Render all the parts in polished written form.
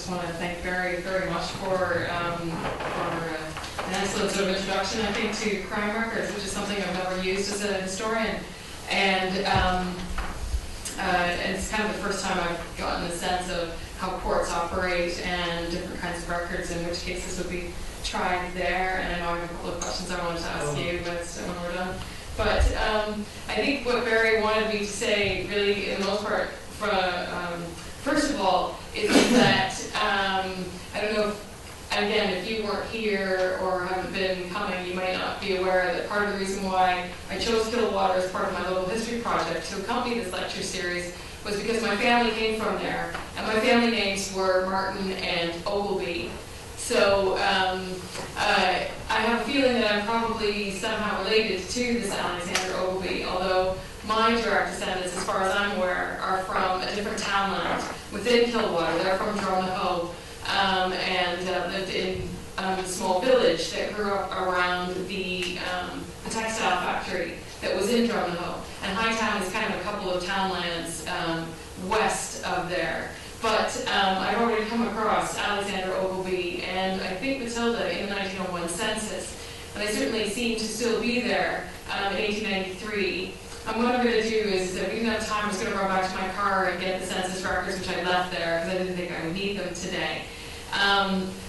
just want to thank Barry very much for an excellent sort of introduction, I think, to crime records, which is something I've never used as a historian. And it's kind of the first time I've gotten a sense of how courts operate and different kinds of records and which cases would be tried there. And I know I have a couple of questions I wanted to ask you when we're done. But I think what Barry wanted me to say, really, in the most part, first of all, is that I don't know if, again, if you weren't here or haven't been coming, you might not be aware that part of the reason why I chose Killawater as part of my local history project to accompany this lecture series was because my family came from there, and my family names were Martin and Ogilvy. So I have a feeling that I'm probably somehow related to this Alexander Ogilvy, although my direct descendants, as far as I'm aware, are from a different townland within Killawater. They're from Dromnahoe and lived in a small village that grew up around the textile factory that was in Dromnahoe. And Hightown is kind of a couple of townlands west of there. But I've already come across Alexander Ogilvy and I think Matilda in the 1901 census. And they certainly seem to still be there in 1893. And what I'm going to do is, if we didn't have time, I'm just going to run back to my car and get the census records, which I left there, because I didn't think I would need them today.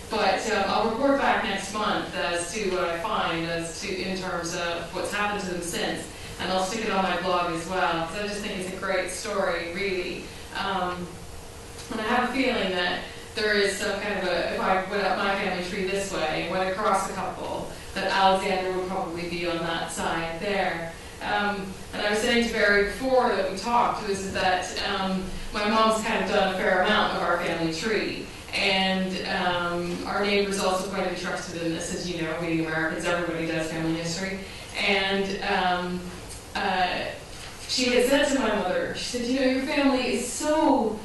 But I'll report back next month as to what I find in terms of what's happened to them since. And I'll stick it on my blog as well, because I just think it's a great story, really. And I have a feeling that there is some kind of if I went up my family tree this way and went across a couple, that Alexander would probably be on that side there. And I was saying to Barry before that we talked, was that my mom's kind of done a fair amount of our family tree. And our neighbor's also quite interested in this, as you know, being Americans, everybody does family history. And she had said to my mother, she said, you know, your family is so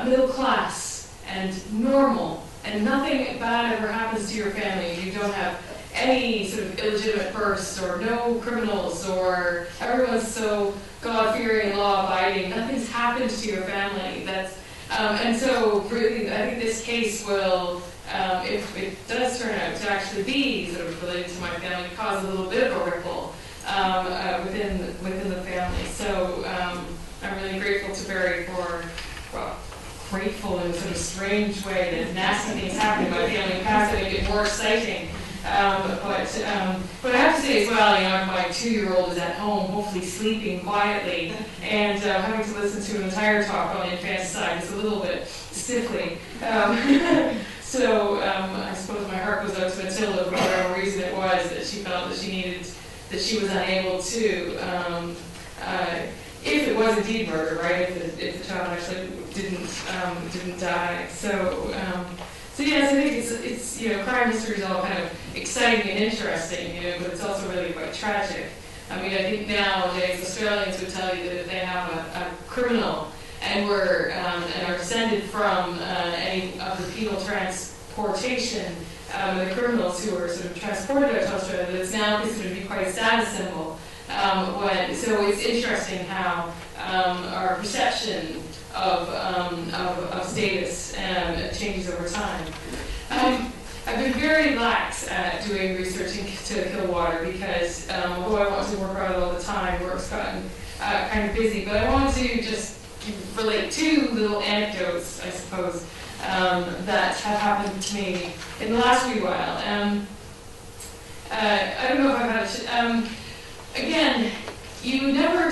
middle class and normal, and nothing bad ever happens to your family. You don't have any sort of illegitimate births or no criminals, or everyone's so God-fearing and law-abiding. Nothing's happened to your family. And so really, I think this case will, if it does turn out to actually be sort of related to my family, cause a little bit of a ripple within the family. So I'm really grateful to Barry for, well, grateful in a sort of strange way that nasty things happen in my family past that make it more exciting. But I have to say as well, you know, my 2-year-old is at home, hopefully sleeping quietly, and having to listen to an entire talk on infanticide is a little bit stiffly. So I suppose my heart goes out to Matilda for whatever reason it was that she felt that she was unable to. If it was indeed murder, right? If the child actually didn't die. So yes, I think it's you know, crime history is all kind of exciting and interesting, you know, but it's also really quite tragic. I mean, I think nowadays Australians would tell you that if they have a criminal and are descended from any of the penal transportation, the criminals who are sort of transported out to Australia, that it's now considered to be quite a status symbol. So it's interesting how our perception of status changes over time. I've been very lax at doing research into Killawater because although I want to work on it all the time, work's gotten kind of busy. But I wanted to just relate 2 little anecdotes, I suppose, that have happened to me in the last wee while. I don't know if I've had again, you never,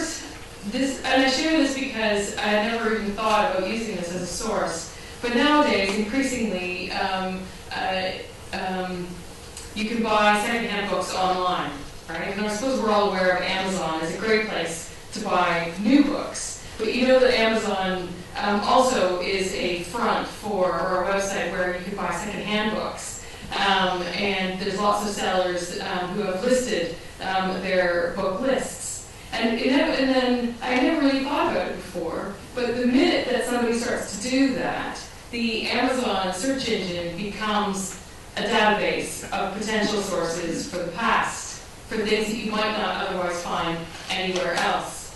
and I share this because I had never even thought about using this as a source, but nowadays, increasingly, you can buy secondhand books online, right? And I suppose we're all aware of Amazon as a great place to buy new books, but you know that Amazon also is a front for, or a website where you can buy secondhand books. And there's lots of sellers who have listed their book lists. And then I never really thought about it before, but the minute that somebody starts to do that, the Amazon search engine becomes a database of potential sources for the past, for things that you might not otherwise find anywhere else.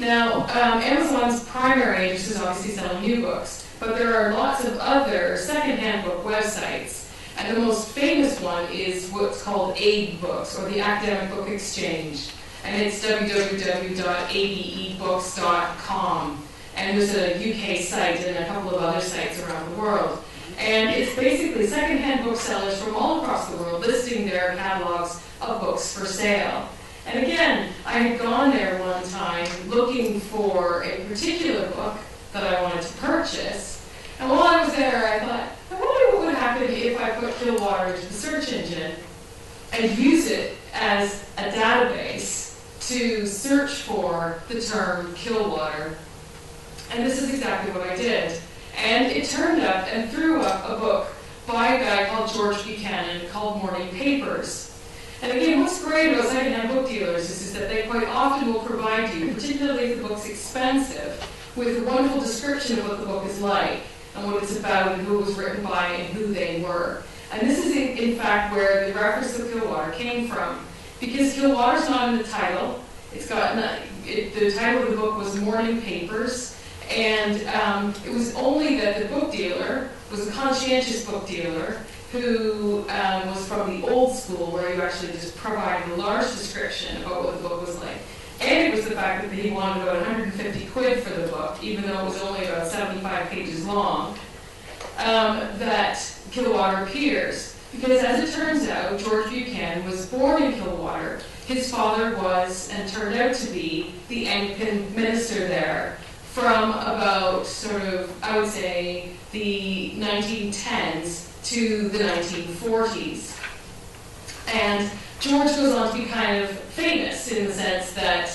Now, Amazon's primary interest is obviously selling new books, but there are lots of other secondhand book websites. And the most famous one is what's called ABE Books, or the Academic Book Exchange. And it's www.abebooks.com. And there's a UK site and a couple of other sites around the world. And it's basically secondhand booksellers from all across the world listing their catalogs of books for sale. And again, I had gone there one time looking for a particular book that I wanted to purchase. And while I was there, I thought, I wonder what would happen if I put Killwater into the search engine and use it as a database to search for the term Killwater. And this is exactly what I did. And it turned up and threw up a book by a guy called George Buchanan called Morning Papers. And again, what's great about secondhand book dealers is that they quite often will provide you, particularly if the book's expensive, with a wonderful description of what the book is like and what it's about and who it was written by and who they were. And this is in fact where the reference to Killwater came from. Because Killwater's not in the title. It's got the title of the book was Morning Papers. And it was only that the book dealer was a conscientious book dealer who was from the old school, where you actually just provided a large description about what the book was like. And it was the fact that he wanted about 150 quid for the book, even though it was only about 75 pages long, that Killwater appears. Because as it turns out, George Buchanan was born in Killwater. His father was, and turned out to be, the Anglican minister there from about sort of, I would say, the 1910s to the 1940s. And George goes on to be kind of famous in the sense that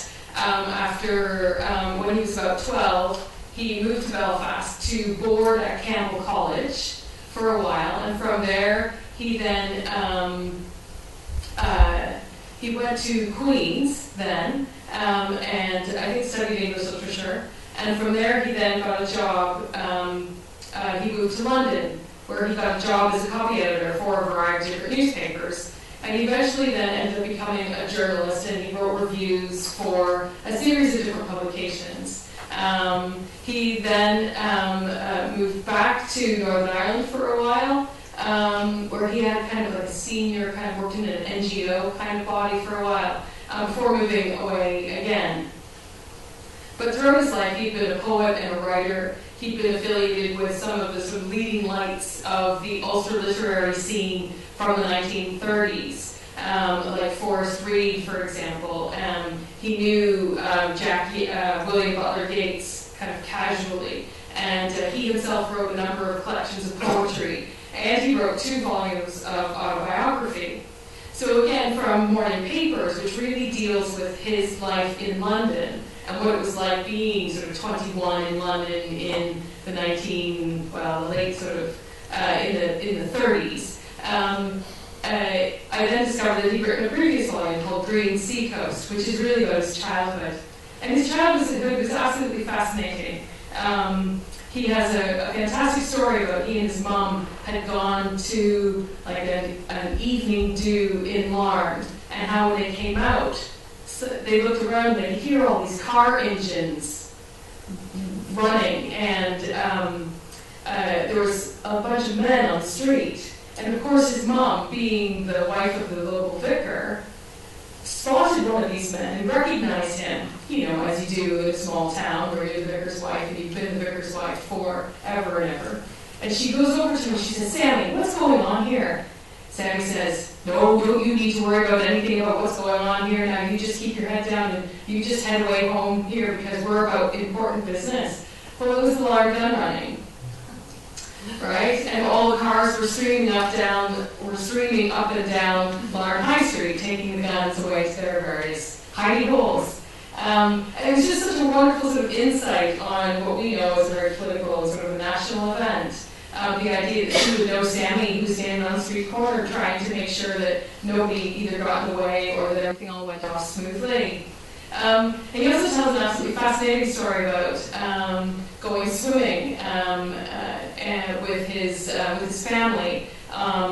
when he was about 12, he moved to Belfast to board at Campbell College for a while, and from there he then he went to Queen's then, and I think studied English literature. And from there, he then got a job. He moved to London, where he got a job as a copy editor for a variety of different newspapers. And he eventually then ended up becoming a journalist, and he wrote reviews for a series of different publications. He then moved back to Northern Ireland for a while, where he had kind of like a senior, kind of worked in an NGO kind of body for a while, before moving away again. But throughout his life, he'd been a poet and a writer. He'd been affiliated with some of the sort of leading lights of the Ulster literary scene from the 1930s, like Forrest Reed, for example. He knew William Butler Yeats kind of casually, and he himself wrote a number of collections of poetry, and he wrote 2 volumes of autobiography. So again, from Morning Papers, which really deals with his life in London, and what it was like being sort of 21 in London in the late sort of, in the 30s. I then discovered that he'd written a previous volume called Green Seacoast, which is really about his childhood. And his childhood was absolutely fascinating. He has a fantastic story about he and his mom had gone to like an evening do in Larne, and how when they came out, so they looked around and they could hear all these car engines running, and there was a bunch of men on the street. And of course his mom, being the wife of the local vicar, spotted one of these men and recognized him, as you do in a small town where you're the vicar's wife and you've been the vicar's wife forever and ever. And she goes over to him and she says, "Sammy, what's going on here?" Sammy says, "No, don't you need to worry about anything about what's going on here. Now you just keep your head down and you just head away home here because we're about important business." Well, it was the Larne gun running. Right? And all the cars were streaming up and down Larne High Street, taking the guns away to their various hidey holes. And it was just such a wonderful sort of insight on what we know as a very political, sort of a national event. The idea that she would know Sammy, who was standing on the street corner trying to make sure that nobody either got in the way or that everything all went off smoothly. And he also tells an absolutely fascinating story about going swimming and with his family up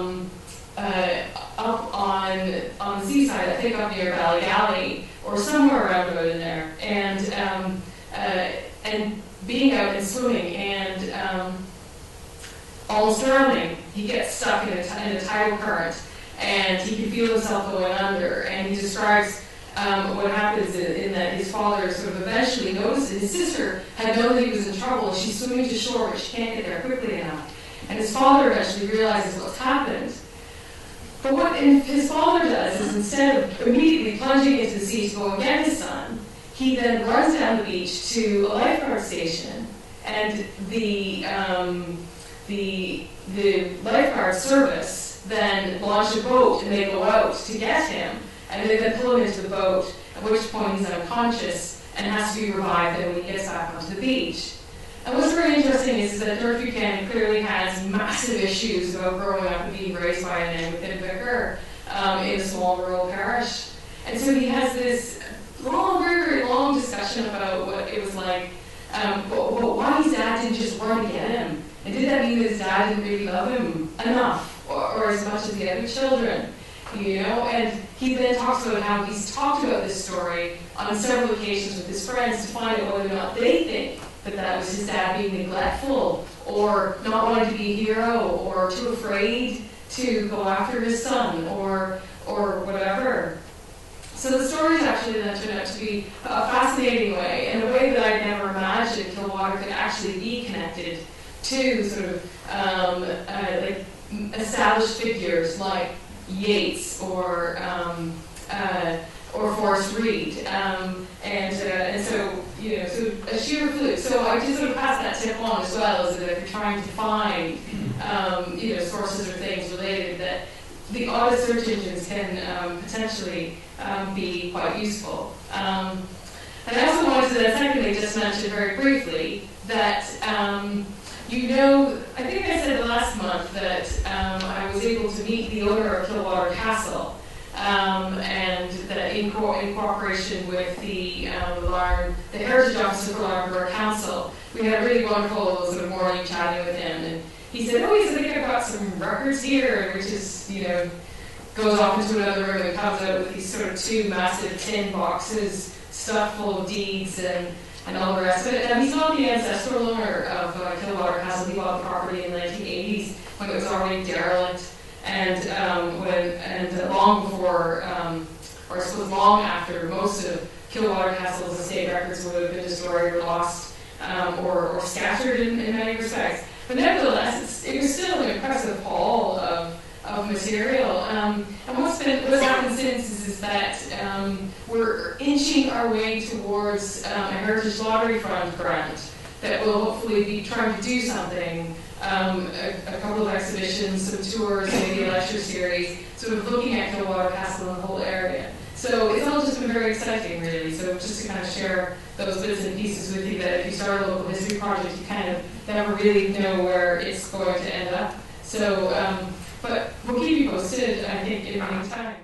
on the seaside, I think up near Ballygally or somewhere around about in there. And being out and swimming and almost drowning. He gets stuck in a tidal current, and he can feel himself going under. And he describes what happens in that his father sort of eventually notices his sister had known that he was in trouble. She's swimming to shore, but she can't get there quickly enough. And his father eventually realizes what's happened. But what his father does is, instead of immediately plunging into the sea to go and get his son, he then runs down the beach to a lifeguard station, and the lifeguard service then launch a boat, and they go out to get him, and they then pull him into the boat, at which point he's unconscious and has to be revived when he gets back onto the beach. And what's very interesting is that North Buchanan clearly has massive issues about growing up and being raised by an Anglican vicar in a small rural parish. And so he has this long, very, very long discussion about what it was like, why his dad didn't just run to get him. And did that mean that his dad didn't really love him enough, or as much as the other children? You know, and he then talks about how he's talked about this story on several occasions with his friends to find out whether or not they think that was his dad being neglectful, or not wanting to be a hero, or too afraid to go after his son, or whatever. So the stories actually then turned out to be a fascinating way, in a way that I'd never imagined Kilwater could actually be connected to sort of like established figures like Yeats or Forrest Reed, and so, you know, so a sheer fluke. So I just sort of pass that tip on as well, is that if you're trying to find, you know, sources or things related, that the oddest search engines can potentially be quite useful. And I also wanted to then secondly just mention very briefly that, you know, I think I said last month that I was able to meet the owner of Kilwater Castle. And that in cooperation with the Heritage Officer for Larne Council, we had a really wonderful sort of morning chatting with him, and he said, "Oh, he said, I think I've got some records here," which is, you know, goes off into another room and comes out with these sort of two massive tin boxes stuffed full of deeds and all the rest of it. And he's not the ancestral owner of Kilwater Castle. He bought the property in the 1980s when it was already derelict. And long before, or I suppose long after, most of Kilwater Castle's estate records would have been destroyed or lost, or scattered in many respects. But nevertheless, it was still an impressive haul of material. And what's happened since is that we're inching our way towards a Heritage Lottery Fund grant that will hopefully be trying to do something. A couple of exhibitions, some tours, maybe a lecture series, sort of looking at Kilwater Castle and the whole area. So it's all just been very exciting, really. So just to kind of share those bits and pieces with you, that if you start a local history project, you kind of never really know where it's going to end up. So, but we'll keep you posted, I think, in the meantime.